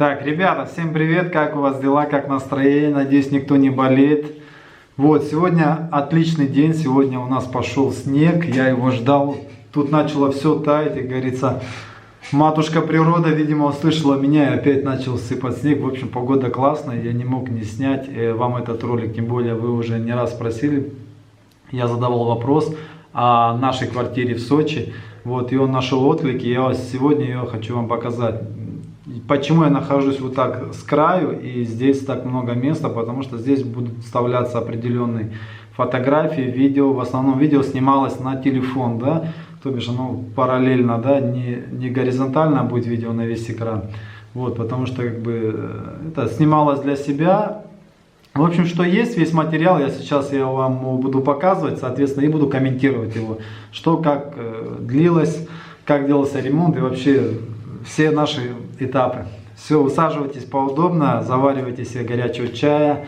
Так, ребята, всем привет, как у вас дела, как настроение, надеюсь, никто не болеет. Вот, сегодня отличный день, сегодня у нас пошел снег, я его ждал, тут начало все таять, и говорится, матушка природа, видимо, услышала меня и опять начал сыпать снег. В общем, погода классная, я не мог не снять вам этот ролик, тем более вы уже не раз спросили, я задавал вопрос о нашей квартире в Сочи, вот, и он нашел отклик, и я сегодня ее хочу вам показать. Почему я нахожусь вот так с краю и здесь так много места, потому что здесь будут вставляться определенные фотографии, видео, в основном видео снималось на телефон, да, то бишь оно параллельно, да, не горизонтально будет видео на весь экран, вот, потому что как бы это снималось для себя. В общем, что есть, весь материал, я вам буду показывать, соответственно, и буду комментировать его, что как длилось, как делался ремонт и вообще все наши этапы. Все, усаживайтесь поудобно, заваривайте себе горячего чая,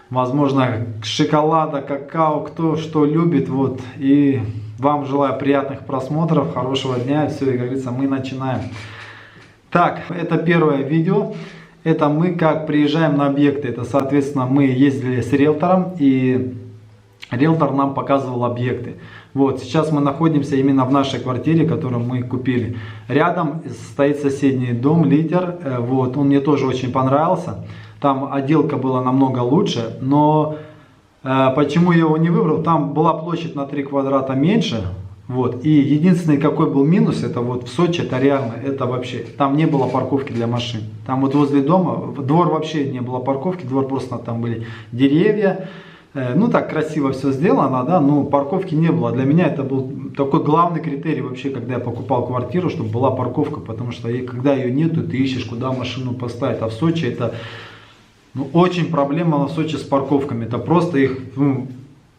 возможно, шоколада, какао, кто что любит, вот. И вам желаю приятных просмотров, хорошего дня, все, и, как говорится, мы начинаем. Так, это первое видео, это мы как приезжаем на объекты, это, соответственно, мы ездили с риэлтором, и риэлтор нам показывал объекты. Вот, сейчас мы находимся именно в нашей квартире, которую мы купили. Рядом стоит соседний дом, Литер. Вот, он мне тоже очень понравился. Там отделка была намного лучше, но почему я его не выбрал? Там была площадь на 3 квадрата меньше. Вот, и единственный какой был минус, это вот в Сочи, это реально, это вообще, там не было парковки для машин. Там вот возле дома, двор вообще не было парковки, двор просто там были деревья. Ну так красиво все сделано, да, но парковки не было. Для меня это был такой главный критерий вообще, когда я покупал квартиру, чтобы была парковка, потому что когда ее нету, ты ищешь, куда машину поставить. А в Сочи это очень проблема в Сочи с парковками. Это просто их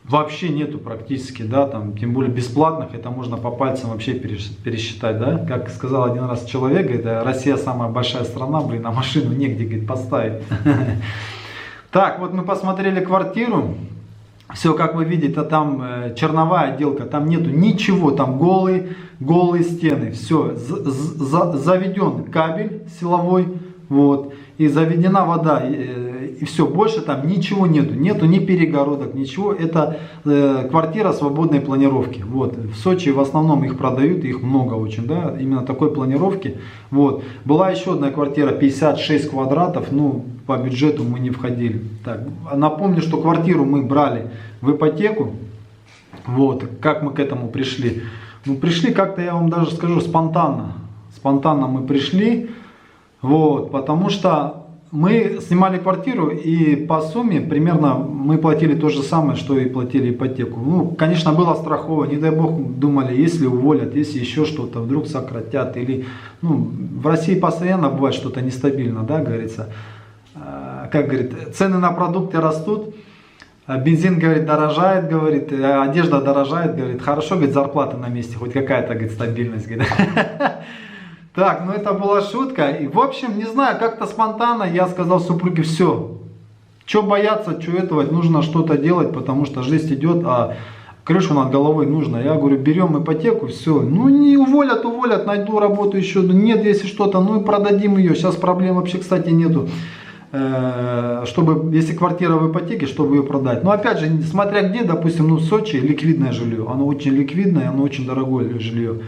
вообще нету практически, да, там, тем более бесплатных, это можно по пальцам вообще пересчитать, да. Как сказал один раз человек, это Россия самая большая страна, блин, а машину негде, говорит, поставить. Так, вот мы посмотрели квартиру, все, как вы видите, там черновая отделка, там нету ничего, там голые стены, все, заведен кабель силовой, вот, и заведена вода, и все, больше там ничего нету ни перегородок, ничего, это квартира свободной планировки, вот, в Сочи в основном их продают, их много очень, да, именно такой планировки, вот, была еще одна квартира 56 квадратов, ну, по бюджету мы не входили. Так, напомню, что квартиру мы брали в ипотеку, вот, как мы к этому пришли, ну, пришли как-то, я вам даже скажу, спонтанно мы пришли, вот, потому что мы снимали квартиру, и по сумме примерно мы платили то же самое, что и платили ипотеку. Ну, конечно, было страхово, не дай бог, думали, если уволят, если еще что-то, вдруг сократят. Или, ну, в России постоянно бывает что-то нестабильно, да, говорится. Как говорит, цены на продукты растут, бензин, говорит, дорожает, говорит, одежда дорожает, говорит, хорошо, говорит, зарплата на месте, хоть какая-то, говорит, стабильность, говорит. Так, ну это была шутка. И в общем, не знаю, как-то спонтанно я сказал супруге, все. Че бояться, что этого, нужно что-то делать, потому что жизнь идет, а крышу над головой нужно. Я говорю, берем ипотеку, все. Ну не уволят, найду работу еще. Нет, если что-то, ну и продадим ее. Сейчас проблем вообще, кстати, нету. Чтобы, если квартира в ипотеке, чтобы ее продать. Но опять же, смотря где, допустим, ну в Сочи ликвидное жилье. Оно очень ликвидное, оно очень дорогое жилье.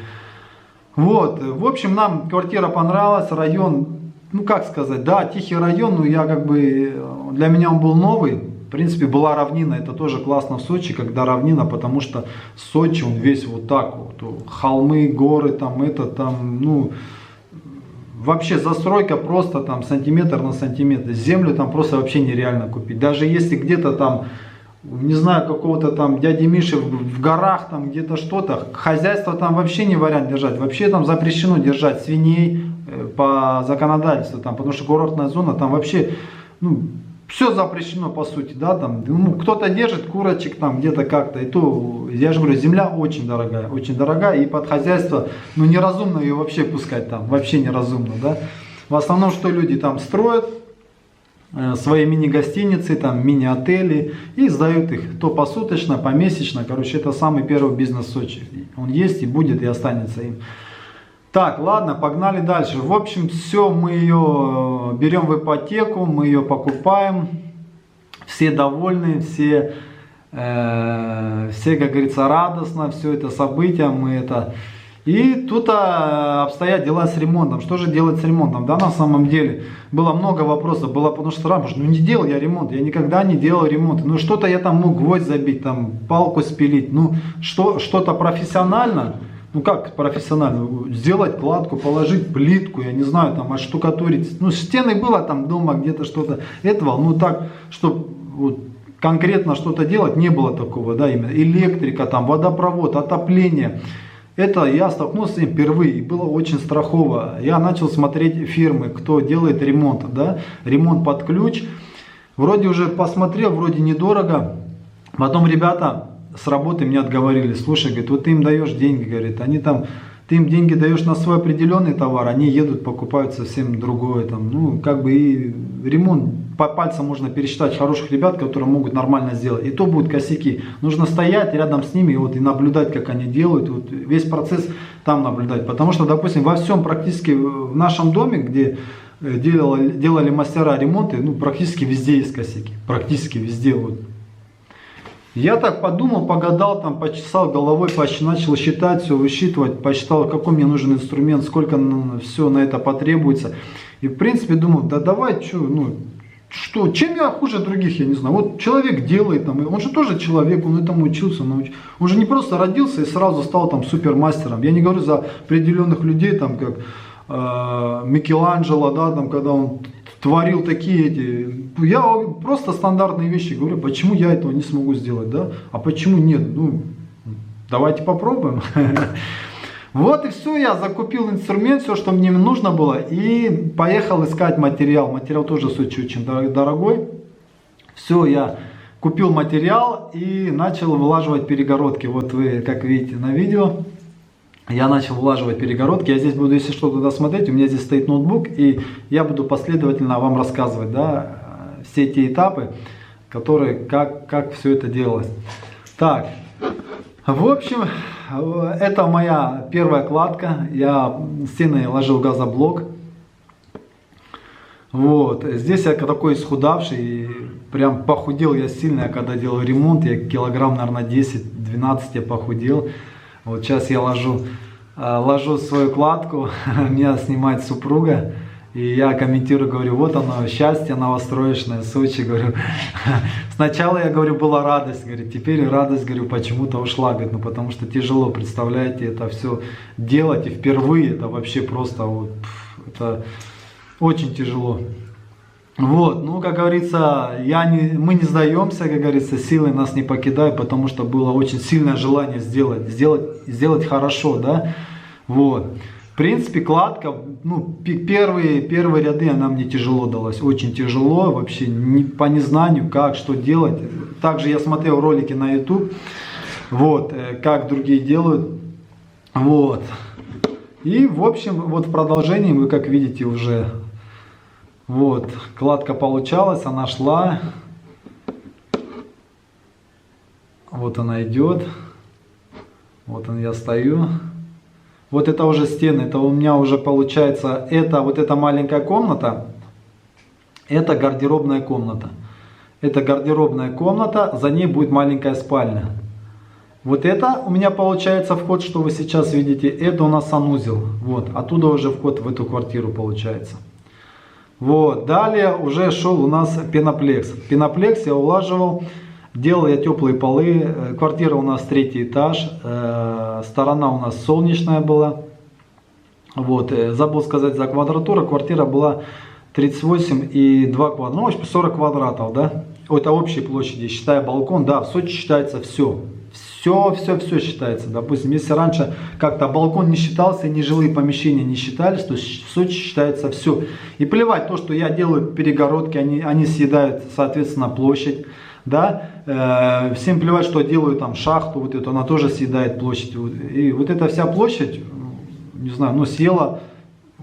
Вот, в общем, нам квартира понравилась, район, ну как сказать, да, тихий район, но я как бы, для меня он был новый, в принципе, была равнина, это тоже классно в Сочи, когда равнина, потому что Сочи, он весь вот так вот, холмы, горы, там, ну, вообще застройка просто там сантиметр на сантиметр, землю там просто вообще нереально купить, даже если где-то там, не знаю, какого-то там дяди Миши в горах, там где-то что-то, хозяйство там вообще не вариант держать, вообще там запрещено держать свиней по законодательству, там, потому что курортная зона, там вообще, ну, все запрещено по сути, да, там, ну, кто-то держит курочек там где-то как-то, и то, я же говорю, земля очень дорогая, и под хозяйство, ну, неразумно ее вообще пускать там, вообще неразумно, да, в основном, что люди там строят, свои мини-гостиницы, там мини-отели и сдают их то посуточно, помесячно. Короче, это самый первый бизнес в Сочи. Он есть и будет, и останется им. Так, ладно, погнали дальше. В общем, все, мы ее берем в ипотеку, мы ее покупаем. Все довольны, все, как говорится, радостно, все это событие, мы это... И тут обстоят дела с ремонтом. Что же делать с ремонтом? Да, на самом деле, было много вопросов. Было потому что сразу, ну не делал я ремонт, я никогда не делал ремонт. Ну что-то я там мог гвоздь забить, там палку спилить. Ну что-то профессионально, ну как профессионально, сделать кладку, положить плитку, я не знаю, там отштукатурить. Ну стены было там дома где-то что-то этого, ну так, чтобы вот, конкретно что-то делать, не было такого, да, именно электрика, там водопровод, отопление. Это я столкнулся с ним впервые, и было очень страхово. Я начал смотреть фирмы, кто делает ремонт, да, ремонт под ключ. Вроде уже посмотрел, вроде недорого. Потом ребята с работы меня отговорили: слушай, говорит, вот ты им даешь деньги, говорит, они там, ты им деньги даешь на свой определенный товар, они едут, покупают совсем другое, там, ну, как бы и ремонт, по пальцам можно пересчитать хороших ребят, которые могут нормально сделать, и то будут косяки. Нужно стоять рядом с ними и наблюдать, как они делают, вот, весь процесс там наблюдать, потому что, допустим, во всем практически в нашем доме, где делали мастера ремонты, ну, практически везде есть косяки, практически везде, вот. Я так подумал, погадал, там, почесал головой, начал считать, все высчитывать, посчитал, какой мне нужен инструмент, сколько все на это потребуется. И в принципе думал, да давай, что, чем я хуже других, я не знаю. Вот человек делает, там, он же тоже человек, он этому учился, он же не просто родился и сразу стал там супермастером. Я не говорю за определенных людей, там, как Микеланджело, да, там, когда он творил такие эти... Я просто стандартные вещи говорю, почему я этого не смогу сделать, да? А почему нет? Ну, давайте попробуем. Вот и все, я закупил инструмент, все, что мне нужно было, и поехал искать материал. Материал тоже очень дорогой. Все, я купил материал и начал вылаживать перегородки. Вот вы, как видите на видео, я начал вылаживать перегородки. Я здесь буду, если что, туда смотреть, у меня здесь стоит ноутбук, и я буду последовательно вам рассказывать, да, все эти этапы, которые, как все это делалось. Так, в общем, это моя первая кладка. Я стены ложил газоблок. Вот, здесь я такой исхудавший, прям похудел я сильно, когда делал ремонт, я килограмм, наверное, 10-12 я похудел. Вот сейчас я ложу свою кладку, меня снимает супруга, и я комментирую, говорю, вот оно, счастье новостроечное, Сочи, говорю. Сначала, я говорю, была радость, говорит, теперь радость, говорю, почему-то ушла, говорит, ну потому что тяжело, представляете, это все делать, и впервые это вообще просто, вот, это очень тяжело. Вот, ну, как говорится, мы не сдаемся, как говорится, силы нас не покидают, потому что было очень сильное желание сделать хорошо, да, вот. В принципе, кладка, ну, первые ряды она мне тяжело далась, очень тяжело, вообще по незнанию, как, что делать. Также я смотрел ролики на YouTube, вот, как другие делают, вот. И, в общем, вот в продолжении вы, как видите, уже... Вот, кладка получалась, она шла. Вот она идет. Вот я стою. Вот это уже стены, это у меня уже получается, вот эта маленькая комната, это гардеробная комната. Это гардеробная комната, за ней будет маленькая спальня. Вот это у меня получается вход, что вы сейчас видите, это у нас санузел. Вот, оттуда уже вход в эту квартиру получается. Вот, далее уже шел у нас пеноплекс. Пеноплекс я улаживал, делал я теплые полы. Квартира у нас 3-й этаж, сторона у нас солнечная была. Вот, забыл сказать за квадратуру, квартира была 38,2 квадрата, ну, в общем, 40 квадратов, да. Это общей площади, считая балкон, да, в Сочи считается все. Все считается. Допустим, если раньше как-то балкон не считался, ни жилые помещения не считались, то в Сочи считается все. И плевать то, что я делаю перегородки, они съедают, соответственно, площадь. Да? Всем плевать, что я делаю там шахту, вот эту, она тоже съедает площадь. И вот эта вся площадь, не знаю, ну съела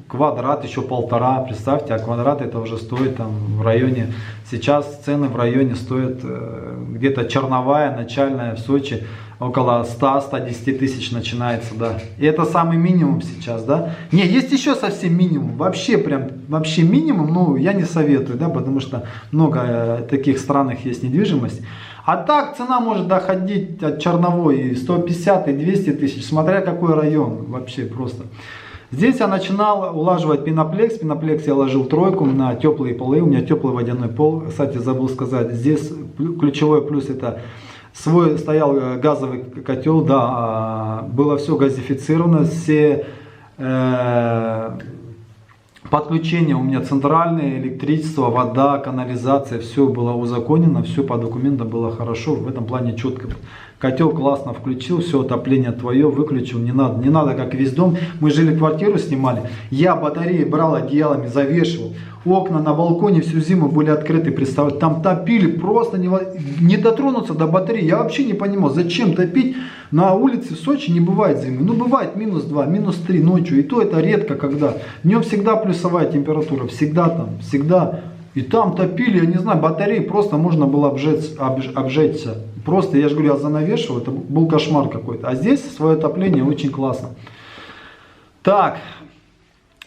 квадрат, еще 1,5, представьте, а квадрат это уже стоит там в районе, сейчас цены в районе стоят где-то черновая, начальная в Сочи около 100-110 тысяч начинается, да. И это самый минимум сейчас, да. Не, есть еще совсем минимум, вообще минимум, но я не советую, да, потому что много таких странах есть недвижимость. А так цена может доходить от черновой и 150 и 200 тысяч, смотря какой район, вообще просто. Здесь я начинал улаживать пеноплекс. Пеноплекс я ложил тройку на теплые полы. У меня теплый водяной пол. Кстати, забыл сказать, здесь ключевой плюс это свой стоял газовый котел. Да, было все газифицировано. Все подключения у меня центральные, электричество, вода, канализация. Все было узаконено, все по документам было хорошо. В этом плане четко. Котел классно включил, все, отопление твое, выключил, не надо как весь дом. Мы жили, квартиру снимали, я батареи брал одеялами, завешивал. Окна на балконе всю зиму были открыты, представляете, там топили, просто не дотронуться до батареи. Я вообще не понимал, зачем топить. На улице в Сочи не бывает зимы, ну бывает -2, -3 ночью, и то это редко когда. Днем всегда плюсовая температура, всегда. И там топили, я не знаю, батареи просто можно было обжечься. Просто, я же говорю, я занавешивал, это был кошмар какой-то. А здесь свое отопление очень классно. Так,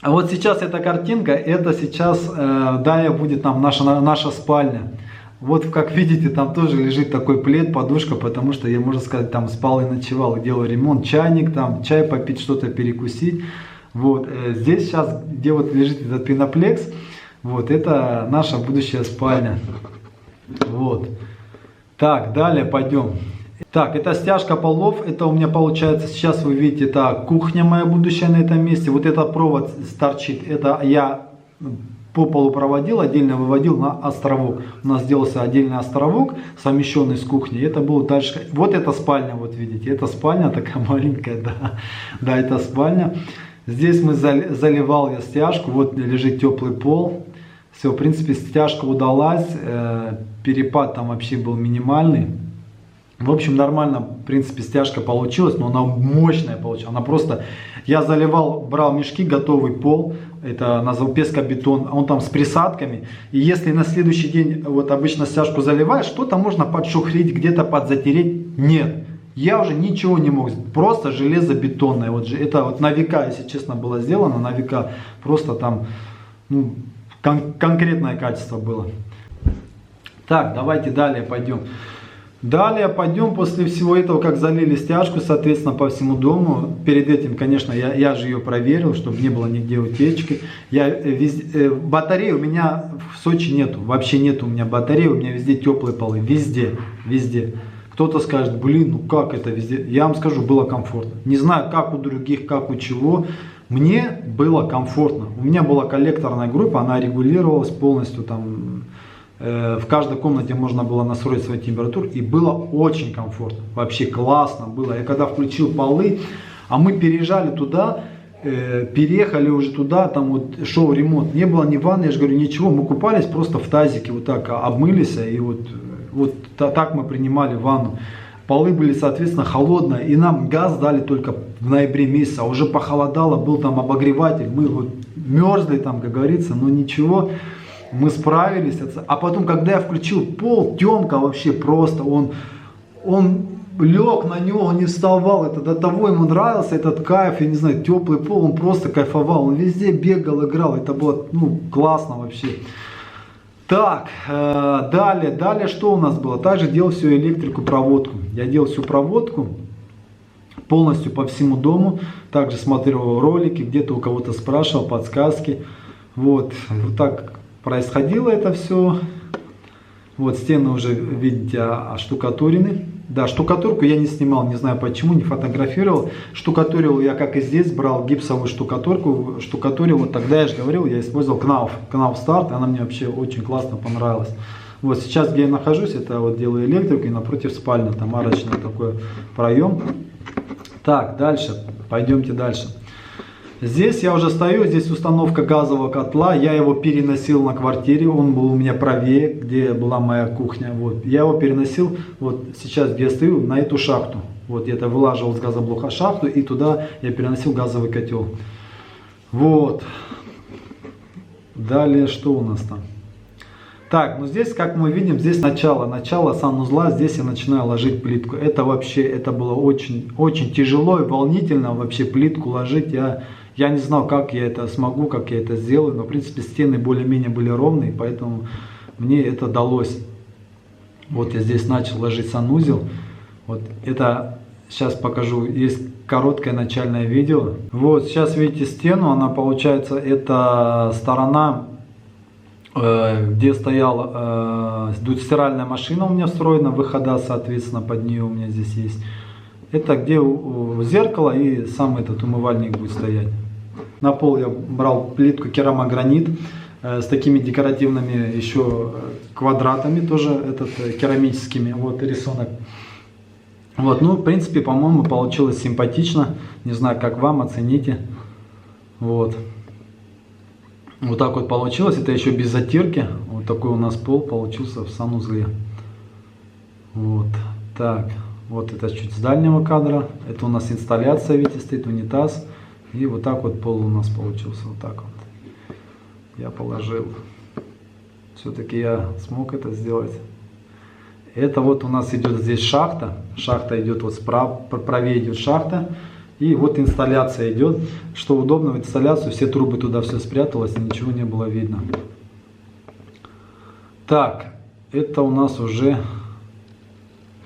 а вот сейчас эта картинка, это сейчас, далее будет там наша спальня. Вот как видите, там тоже лежит такой плед, подушка, потому что я, можно сказать, там спал и ночевал, делал ремонт, чайник, там чай попить, что-то перекусить. Вот, здесь сейчас, где вот лежит этот пеноплекс, вот, это наша будущая спальня. Вот. Так, далее пойдем. Так, это стяжка полов. Это у меня получается, сейчас вы видите, это кухня моя будущая на этом месте. Вот этот провод торчит. Это я по полу проводил, отдельно выводил на островок. У нас сделался отдельный островок, совмещенный с кухней. Это было дальше. Вот эта спальня, вот видите. Это спальня такая маленькая, да. Да, это спальня. Здесь мы заливал я стяжку. Вот лежит теплый пол. Все, в принципе, стяжка удалась. Перепад там вообще был минимальный. В общем, нормально, в принципе, стяжка получилась, но она мощная получилась. Она просто, я заливал, брал мешки, готовый пол, это назвал пескобетон, он там с присадками. И если на следующий день, вот обычно стяжку заливаешь, что-то можно подшухрить, где-то подзатереть. Нет, я уже ничего не мог, просто железобетонное. Вот это вот на века, если честно, было сделано, на века. Просто там, ну, конкретное качество было. Так, давайте далее пойдем. Далее пойдем после всего этого, как залили стяжку, соответственно, по всему дому. Перед этим, конечно, я же ее проверил, чтобы не было нигде утечки. Батареи у меня в Сочи нету, вообще нету у меня батареи, у меня везде теплые полы, везде. Кто-то скажет, блин, ну как это везде? Я вам скажу, было комфортно. Не знаю, как у других, как у чего. Мне было комфортно. У меня была коллекторная группа, она регулировалась полностью там. В каждой комнате можно было настроить свою температуру, и было очень комфортно, вообще классно было. Я когда включил полы, а мы переезжали туда, переехали уже туда, там вот шел ремонт, не было ни ванны, я же говорю, ничего, мы купались просто в тазике, вот так обмылись, и вот так мы принимали ванну. Полы были, соответственно, холодные, и нам газ дали только в ноябре месяце, а уже похолодало, был там обогреватель, мы вот мерзли там, как говорится, но ничего. Мы справились, а потом, когда я включил пол, Тёмка вообще просто, он лег на него, он не вставал, это до того ему нравился этот кайф, я не знаю, теплый пол, он просто кайфовал, он везде бегал, играл, это было, ну, классно вообще. Так, далее что у нас было? Также делал всю электрику, проводку, я делал всю проводку полностью по всему дому, также смотрел ролики, где-то у кого-то спрашивал, подсказки, вот так происходило это все. Вот стены уже, видите, оштукатурены. Да, штукатурку я не снимал, не знаю почему, не фотографировал. Штукатурил я, как и здесь, брал гипсовую штукатурку, штукатурил. Вот тогда я же говорил, я использовал Knauf Start, она мне вообще очень классно понравилась. Вот сейчас, где я нахожусь, это вот делаю электрику, и напротив спальня, там арочный такой проем. Так, дальше, пойдемте дальше. Здесь я уже стою, здесь установка газового котла, я его переносил на квартире, он был у меня правее, где была моя кухня, вот. Я его переносил, вот сейчас, где я стою, на эту шахту, вот, я это вылаживал с газоблока шахту, и туда я переносил газовый котел, вот. Далее, что у нас там? Так, ну здесь, как мы видим, здесь начало санузла, здесь я начинаю ложить плитку. Это вообще, это было очень, очень тяжело и волнительно вообще плитку ложить. Я не знал, как я это смогу, как я это сделаю, но в принципе стены более-менее были ровные, поэтому мне это далось. Вот я здесь начал ложить санузел. Вот это сейчас покажу, есть короткое начальное видео. Вот сейчас видите стену, она получается, это сторона, где стояла стиральная машина у меня встроена, выхода, соответственно, под нее у меня здесь есть. Это где зеркало и сам этот умывальник будет стоять. На пол я брал плитку керамогранит с такими декоративными еще квадратами, тоже керамическими, вот рисунок. Вот, ну, в принципе, по-моему, получилось симпатично. Не знаю, как вам, оцените. Вот. Вот так вот получилось. Это еще без затирки. Вот такой у нас пол получился в санузле. Вот. Так. Вот это чуть с дальнего кадра. Это у нас инсталляция, видите, стоит унитаз. И вот так вот пол у нас получился. Вот так вот. Я положил. Все-таки я смог это сделать. Это вот у нас идет здесь шахта. Шахта идет вот справа, правее идет шахта. И вот инсталляция идет. Что удобно, в инсталляцию все трубы туда все спряталось, и ничего не было видно. Так, это у нас уже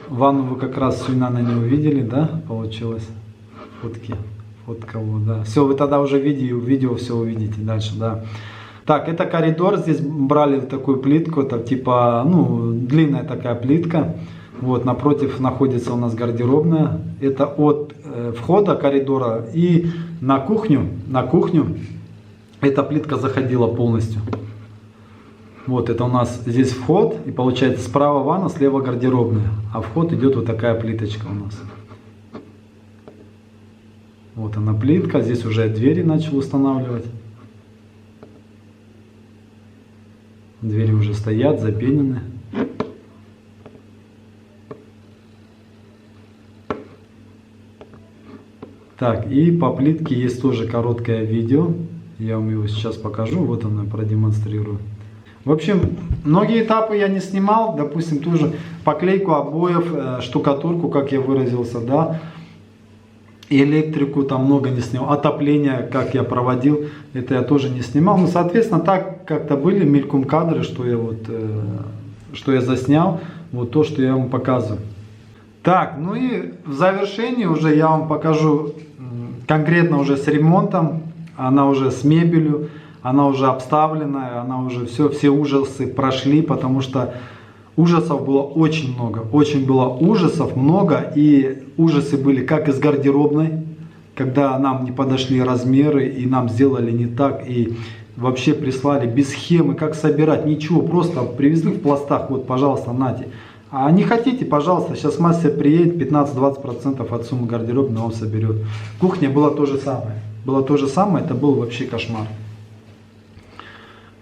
ванну вы как раз все, наверное, не увидели, да? Получилось. Фотка вот, да. Все, вы тогда уже видео все увидите дальше, да. Так, это коридор, здесь брали такую плитку, это типа, ну, длинная такая плитка. Вот, напротив находится у нас гардеробная. Это от входа коридора и на кухню эта плитка заходила полностью. Вот, это у нас здесь вход, и получается справа ванна, слева гардеробная. А вход идет вот такая плиточка у нас. Вот она плитка, здесь уже двери начал устанавливать. Двери уже стоят, запенены. Так, и по плитке есть тоже короткое видео. Я вам его сейчас покажу, вот оно, продемонстрирую. В общем, многие этапы я не снимал. Допустим, ту же поклейку обоев, штукатурку, как я выразился, да. Электрику там много не снимал. Отопление, как я проводил, это я тоже не снимал. Ну, соответственно, так как-то были мельком кадры, что я заснял. Вот то, что я вам показываю. Так, ну и в завершении уже я вам покажу конкретно уже с ремонтом. Она уже с мебелью, она уже обставленная, она уже все ужасы прошли, потому что ужасов было очень много. Очень было ужасов много, и ужасы были как из гардеробной, когда нам не подошли размеры, и нам сделали не так, и вообще прислали без схемы, как собирать, ничего, просто привезли в пластах, вот, пожалуйста, нате. А не хотите, пожалуйста, сейчас мастер приедет, 15-20% от суммы гардеробной он соберет. Кухня была то же самое. Было то же самое, это был вообще кошмар.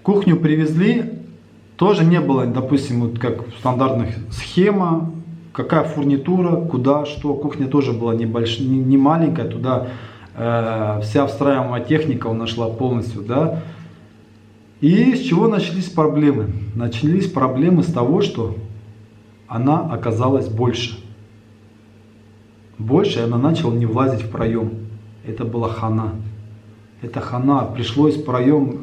Кухню привезли, тоже не было, допустим, вот как стандартных схема, какая фурнитура, куда, что. Кухня тоже была не маленькая, туда вся встраиваемая техника нашла полностью, да. И с чего начались проблемы? Начались проблемы с того, что она оказалась больше. Больше, и она начала не влазить в проем. Это была хана. Это хана. Пришлось проем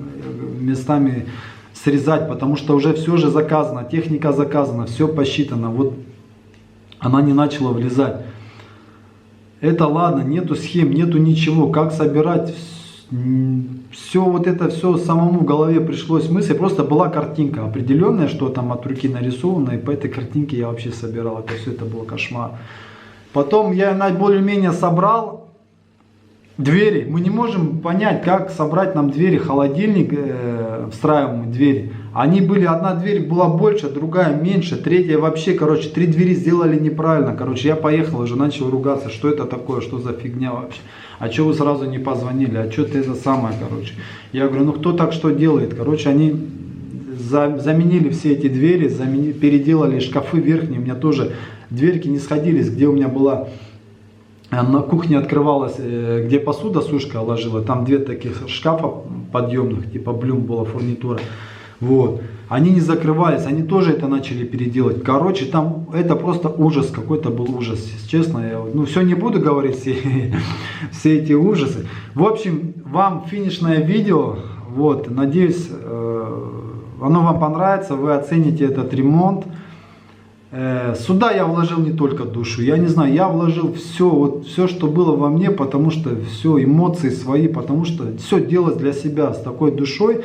местами срезать, потому что уже все же заказано, техника заказана, все посчитано. Вот она не начала влезать. Это ладно, нету схем, нету ничего. Как собирать? Все вот это все самому в голове пришлось мысли. Просто была картинка определенная, что там от руки нарисовано, и по этой картинке я вообще собирал. Это все, это был кошмар. Потом я более-менее собрал двери. Мы не можем понять, как собрать нам двери, холодильник, встраиваемые двери. Они были, одна дверь была больше, другая меньше, третья вообще, короче, 3 двери сделали неправильно. Короче, я поехал, уже начал ругаться, что это такое, что за фигня вообще. А что вы сразу не позвонили, а что ты это самое, короче. Я говорю, ну кто так что делает? Короче, они заменили все эти двери, переделали шкафы верхние, у меня тоже дверки не сходились, где у меня была... На кухне открывалась, где посуда, сушка ложила, там 2 таких шкафа подъемных, типа блюм была фурнитура. Вот. Они не закрывались, они тоже это начали переделать. Короче, там это просто ужас, какой-то был ужас, честно. Я, ну, все не буду говорить, все эти ужасы. В общем, вам финишное видео. Вот, надеюсь, оно вам понравится, вы оцените этот ремонт. Сюда я вложил не только душу, я не знаю, я вложил все, вот все, что было во мне, потому что все, эмоции свои, потому что все делать для себя с такой душой,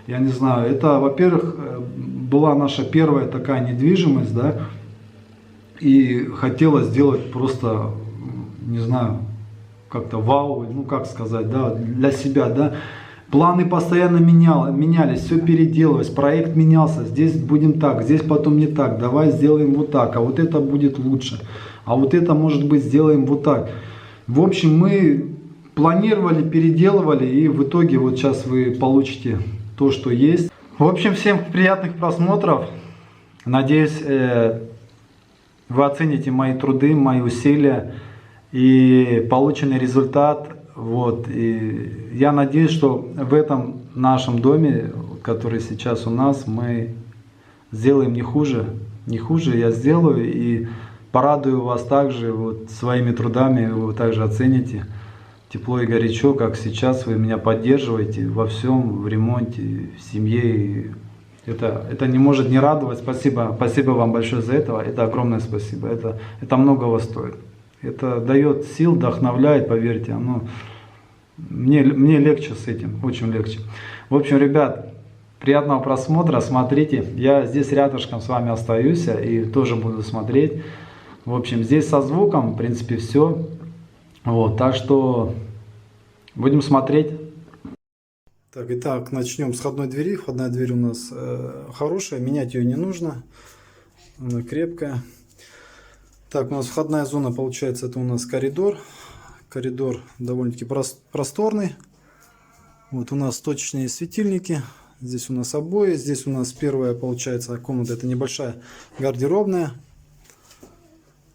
я не знаю, это, во-первых, была наша первая такая недвижимость, да, и хотелось сделать просто, не знаю, как-то вау, ну как сказать, да, для себя, да. Планы постоянно менялись, все переделывалось, проект менялся, здесь будем так, здесь потом не так, давай сделаем вот так, а вот это будет лучше, а вот это может быть сделаем вот так. В общем, мы планировали, переделывали, и в итоге вот сейчас вы получите то, что есть. В общем, всем приятных просмотров, надеюсь, вы оцените мои труды, мои усилия и полученный результат. Вот, и я надеюсь, что в этом нашем доме, который сейчас у нас, мы сделаем не хуже, я сделаю и порадую вас также вот своими трудами, вы также оцените тепло и горячо, как сейчас вы меня поддерживаете во всем, в ремонте, в семье. Это не может не радовать. Спасибо вам большое за это огромное спасибо, это многого стоит. Это дает сил, вдохновляет, поверьте, мне легче с этим, очень легче. В общем, ребят, приятного просмотра, смотрите. Я здесь рядышком с вами остаюсь и тоже буду смотреть. В общем, здесь со звуком, в принципе, все. Вот, так что будем смотреть. Так, итак, начнем с входной двери. Входная дверь у нас хорошая, менять ее не нужно. Она крепкая. Так, у нас входная зона, получается, это у нас коридор. Коридор довольно-таки просторный. Вот у нас точечные светильники. Здесь у нас обои. Здесь у нас первая, получается, комната. Это небольшая гардеробная.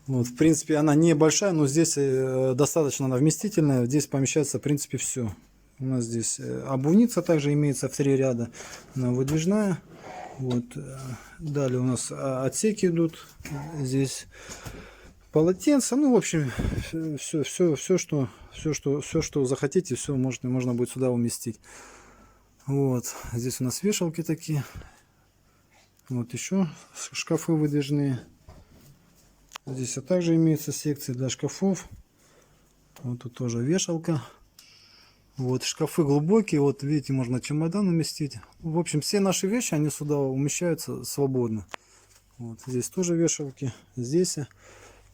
Вот, в принципе, она небольшая, но здесь достаточно она вместительная. Здесь помещается, в принципе, все. У нас здесь обувница также имеется в 3 ряда. Она выдвижная. Вот. Далее у нас отсеки идут. Здесь полотенце, ну, в общем, все, что захотите, все можно будет сюда уместить. Вот, здесь у нас вешалки такие. Вот еще шкафы выдвижные. Здесь также имеется секция для шкафов. Вот тут тоже вешалка. Вот шкафы глубокие, вот видите, можно чемодан уместить. В общем, все наши вещи, они сюда умещаются свободно. Вот здесь тоже вешалки, здесь.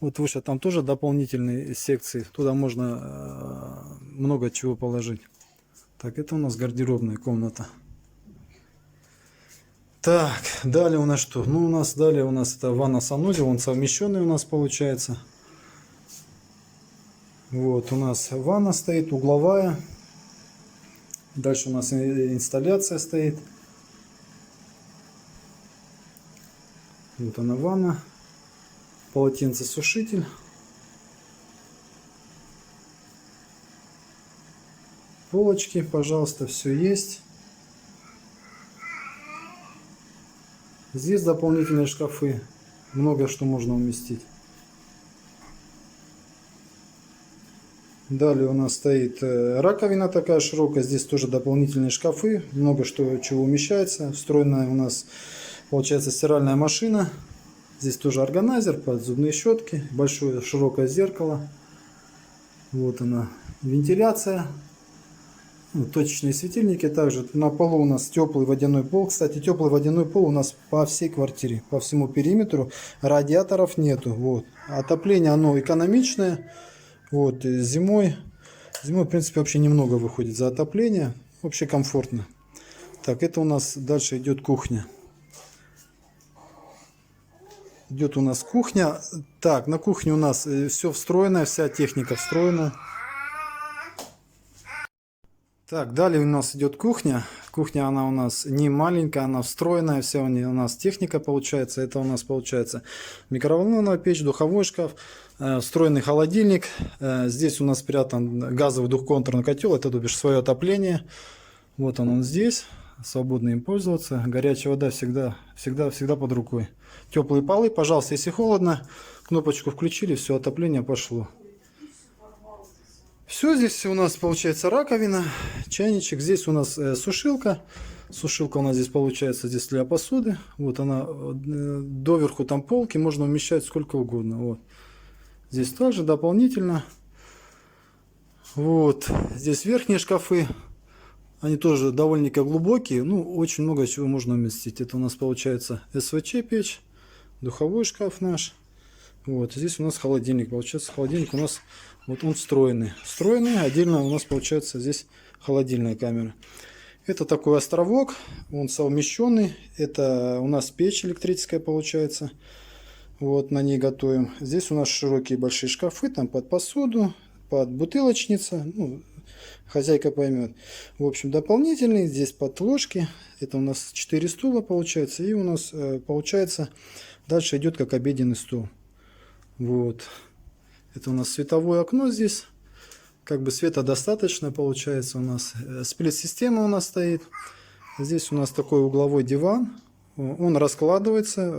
Вот выше там тоже дополнительные секции. Туда можно много чего положить. Так, это у нас гардеробная комната. Так, далее у нас что? Ну, далее у нас это ванна-санузел. Он совмещенный у нас получается. Вот у нас ванна стоит, угловая. Дальше у нас инсталляция стоит. Вот она ванна. Полотенцесушитель. Полочки, пожалуйста, все есть. Здесь дополнительные шкафы. Много что можно уместить. Далее у нас стоит раковина такая широкая. Здесь тоже дополнительные шкафы. Много чего умещается. Встроенная у нас получается стиральная машина. Здесь тоже органайзер под зубные щетки. Большое широкое зеркало. Вот она. Вентиляция. Точечные светильники. Также на полу у нас теплый водяной пол. Кстати, теплый водяной пол у нас по всей квартире. По всему периметру. Радиаторов нету. Вот. Отопление оно экономичное. Вот. Зимой, в принципе, вообще немного выходит за отопление. Вообще комфортно. Так, это у нас дальше идет кухня. Идет у нас кухня. Так, на кухне у нас все встроено, вся техника встроена. Так, далее у нас идет кухня. Кухня, она у нас не маленькая, она встроенная, вся у нас техника получается. Это у нас получается микроволновая печь, духовой шкаф, встроенный холодильник. Здесь у нас спрятан газовый двухконтурный котел, это, то бишь, свое отопление. Вот он здесь. свободно им пользоваться. Горячая вода всегда под рукой. Теплые полы, пожалуйста, если холодно, кнопочку включили, все, отопление пошло. Все, здесь у нас получается раковина, чайничек, здесь у нас сушилка. Сушилка у нас здесь получается здесь для посуды. Вот она доверху там полки, можно умещать сколько угодно. Вот. Здесь также дополнительно. Вот. Здесь верхние шкафы. Они тоже довольно глубокие. Ну, очень много чего можно уместить. Это у нас получается СВЧ печь, духовой шкаф наш. Вот. Здесь у нас холодильник. Получается, холодильник у нас вот он встроенный. Встроенный. Отдельно у нас получается здесь холодильная камера. Это такой островок, он совмещенный. Это у нас печь электрическая получается. Вот, на ней готовим. Здесь у нас широкие большие шкафы, там под посуду, под бутылочница. Ну, хозяйка поймет. В общем, дополнительный. Здесь под ложки. Это у нас 4 стула получается. И у нас получается дальше идет как обеденный стол. Вот. Это у нас световое окно здесь. Как бы света достаточно получается у нас. Сплит-система у нас стоит. Здесь у нас такой угловой диван. Он раскладывается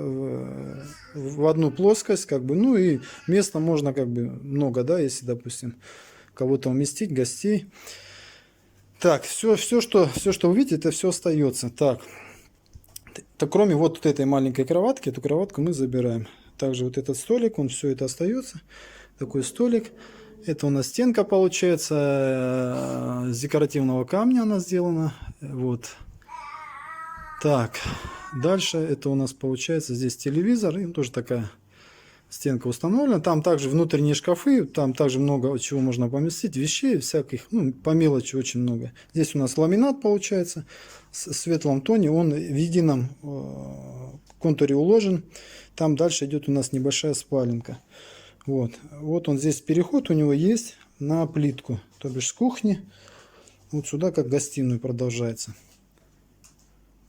в одну плоскость, как бы, ну и места можно как бы много, да, если, допустим, кого-то уместить, гостей. Так, все, что вы видите, это все остается. Так, кроме вот этой маленькой кроватки, эту кроватку мы забираем. Также вот этот столик, он все это остается. Такой столик. Это у нас стенка получается с декоративного камня она сделана. Вот. Так, дальше это у нас получается здесь телевизор. И тоже такая стенка установлена. Там также внутренние шкафы. Там также много чего можно поместить. Вещей всяких, ну, по мелочи очень много. Здесь у нас ламинат получается в светлом тоне. Он в едином контуре уложен. Там дальше идет у нас небольшая спаленка. Вот он здесь переход у него есть на плитку, то бишь с кухни вот сюда как гостиную продолжается.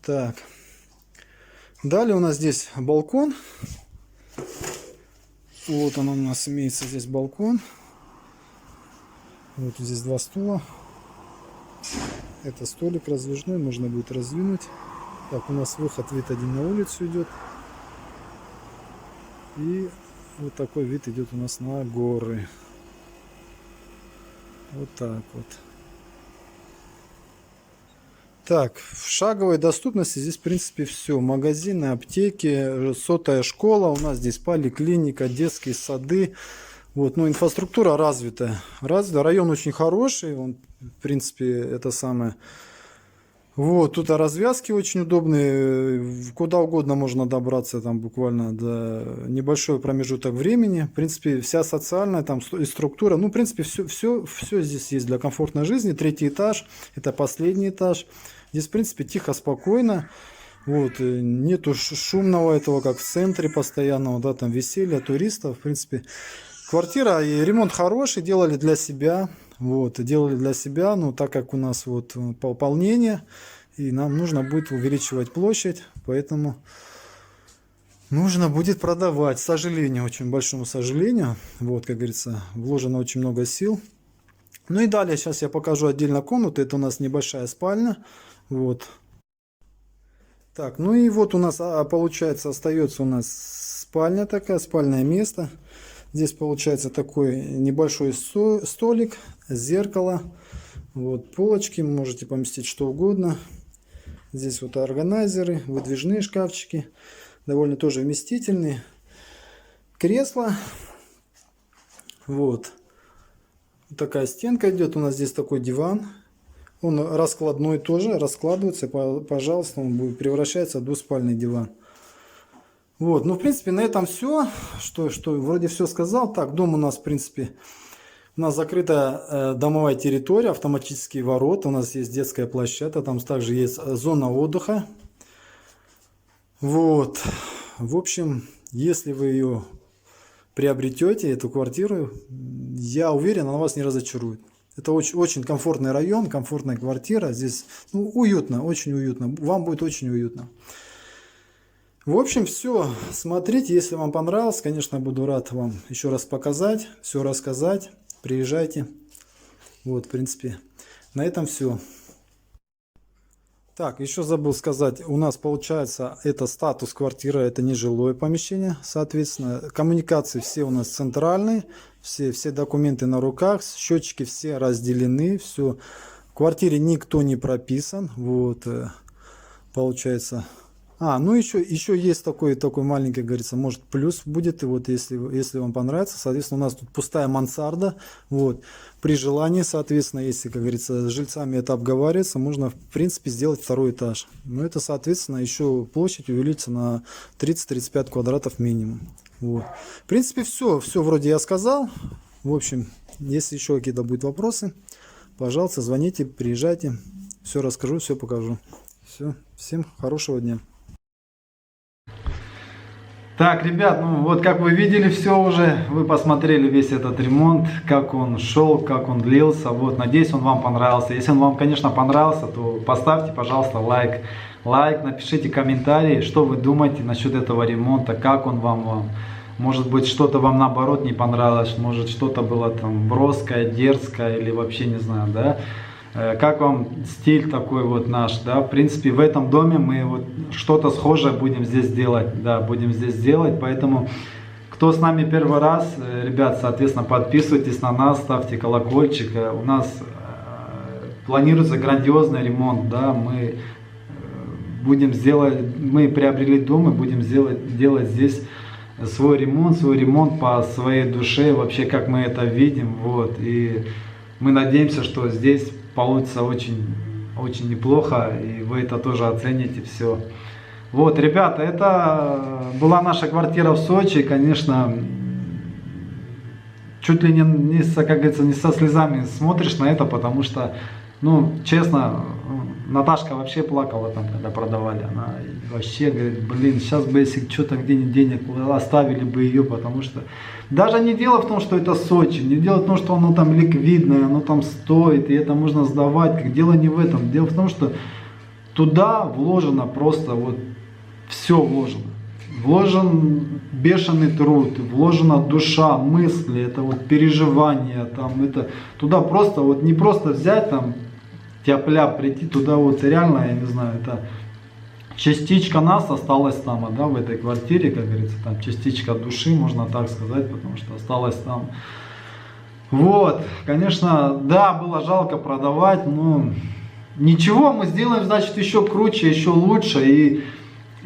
Так, далее у нас здесь балкон. Вот он у нас имеется здесь балкон. Вот здесь 2 стула. Это столик раздвижной, можно будет раздвинуть. Так, у нас выход, вид один на улицу идет. И вот такой вид идет у нас на горы. Вот так вот. Так, в шаговой доступности здесь в принципе все. Магазины, аптеки, сотая школа. У нас здесь поликлиника, детские сады. Вот, ну, инфраструктура развитая. Район очень хороший. Он, в принципе, это самое. Вот, тут развязки очень удобные, куда угодно можно добраться, там буквально до небольшой промежуток времени. В принципе, вся социальная там и структура, ну, в принципе, все здесь есть для комфортной жизни. 3-й этаж, это последний этаж. Здесь, в принципе, тихо, спокойно. Вот, нету шумного этого, как в центре постоянного, да, там веселья, туристов. В принципе, квартира и ремонт хороший, делали для себя. Вот, делали для себя, но так как у нас вот пополнение, и нам нужно будет увеличивать площадь, поэтому нужно будет продавать, к сожалению, очень большому сожалению. Вот, как говорится, вложено очень много сил. Ну и далее, сейчас я покажу отдельно комнату, это у нас небольшая спальня, вот. Так, ну и вот у нас, получается, остается у нас спальня такая, спальное место. Здесь получается такой небольшой столик, зеркало, вот полочки, можете поместить что угодно. Здесь вот органайзеры, выдвижные шкафчики, довольно тоже вместительные. Кресло, вот такая стенка идет, у нас здесь такой диван. Он раскладной тоже, раскладывается, пожалуйста, он будет превращаться в двуспальный диван. Вот, ну, в принципе, на этом все, что вроде все сказал. Так, дом у нас, в принципе, у нас закрытая домовая территория, автоматические ворота, у нас есть детская площадка, там также есть зона отдыха. Вот, в общем, если вы ее приобретете, эту квартиру, я уверен, она вас не разочарует. Это очень комфортный район, комфортная квартира, здесь, ну, уютно, очень уютно, вам будет очень уютно. В общем, все. Смотрите, если вам понравилось, конечно, буду рад вам еще раз показать, все рассказать. Приезжайте. Вот, в принципе, на этом все. Так, еще забыл сказать, у нас получается это статус квартиры, это не жилое помещение, соответственно, коммуникации все у нас центральные, все документы на руках, счетчики все разделены, все. В квартире никто не прописан, вот, получается. Ну еще есть такой маленький, говорится, может плюс будет, и вот если вам понравится, соответственно, у нас тут пустая мансарда, вот, при желании, соответственно, если, как говорится, с жильцами это обговаривается, можно, в принципе, сделать второй этаж, но это, соответственно, еще площадь увеличится на 30-35 квадратов минимум, вот. В принципе, все вроде я сказал, в общем, если еще какие-то будут вопросы, пожалуйста, звоните, приезжайте, все расскажу, все покажу, все, всем хорошего дня. Так, ребят, ну вот как вы видели все уже, вы посмотрели весь этот ремонт, как он шел, как он длился, вот, надеюсь, он вам понравился. Если он вам, конечно, понравился, то поставьте, пожалуйста, лайк, напишите комментарии, что вы думаете насчет этого ремонта, как он вам, может быть, что-то вам наоборот не понравилось, может, что-то было там броское, дерзкое или вообще не знаю, да. Как вам стиль такой вот наш, да, в принципе, в этом доме мы вот что-то схожее будем здесь делать, да, поэтому, кто с нами первый раз, ребят, соответственно, подписывайтесь на нас, ставьте колокольчик, у нас планируется грандиозный ремонт, да, мы приобрели дом и будем делать здесь свой ремонт по своей душе, вообще, как мы это видим, вот, и мы надеемся, что здесь получится очень неплохо, и вы это тоже оцените все. Вот, ребята, это была наша квартира в Сочи, конечно, чуть ли не со слезами смотришь на это, потому что, ну, честно, Наташка вообще плакала там, когда продавали, она вообще говорит, блин, сейчас бы, если что-то где-нибудь денег оставили бы ее, потому что даже не дело в том, что это Сочи, не дело в том, что оно там ликвидное, оно там стоит, и это можно сдавать, дело не в этом, дело в том, что туда вложено просто вот все вложено. Вложен бешеный труд, вложена душа, мысли, это вот переживания, там это, туда просто вот не просто взять там, тяп-ляп прийти, туда вот реально, я не знаю, это частичка нас осталась там, да, в этой квартире, как говорится, там частичка души, можно так сказать, потому что осталась там. Вот, конечно, да, было жалко продавать, но ничего, мы сделаем, значит, еще круче, еще лучше,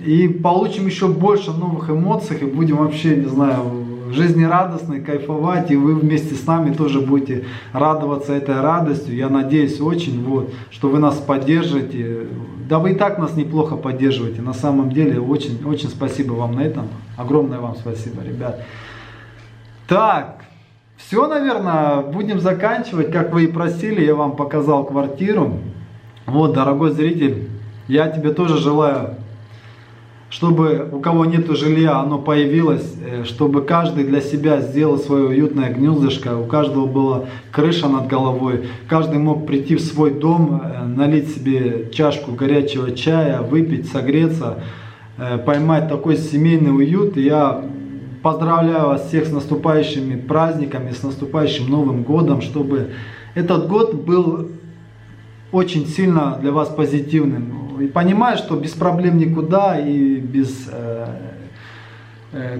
и получим еще больше новых эмоций, и будем вообще, не знаю, жизнерадостны, кайфовать, и вы вместе с нами тоже будете радоваться этой радостью. Я надеюсь очень, вот, что вы нас поддержите. Да вы и так нас неплохо поддерживаете, на самом деле, очень спасибо вам на этом, огромное вам спасибо, ребят. Так, все, наверное, будем заканчивать, как вы и просили, я вам показал квартиру. Вот, дорогой зритель, я тебе тоже желаю, чтобы у кого нету жилья, оно появилось, чтобы каждый для себя сделал свое уютное гнездышко, у каждого была крыша над головой, каждый мог прийти в свой дом, налить себе чашку горячего чая, выпить, согреться, поймать такой семейный уют. Я поздравляю вас всех с наступающими праздниками, с наступающим Новым годом, чтобы этот год был очень сильно для вас позитивным. И понимаю, что без проблем никуда и без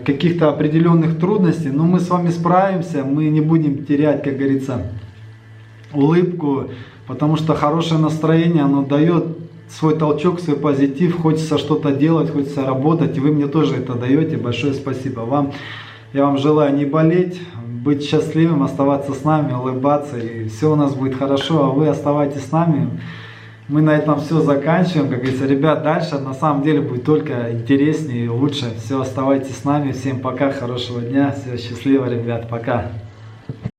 каких-то определенных трудностей, но мы с вами справимся, мы не будем терять, как говорится, улыбку, потому что хорошее настроение, оно дает свой толчок, свой позитив, хочется что-то делать, хочется работать, и вы мне тоже это даете. Большое спасибо вам. Я вам желаю не болеть, быть счастливым, оставаться с нами, улыбаться, и все у нас будет хорошо, а вы оставайтесь с нами. Мы на этом все заканчиваем. Как говорится, ребят, дальше на самом деле будет только интереснее и лучше. Все, оставайтесь с нами. Всем пока, хорошего дня. Все, счастливо, ребят, пока.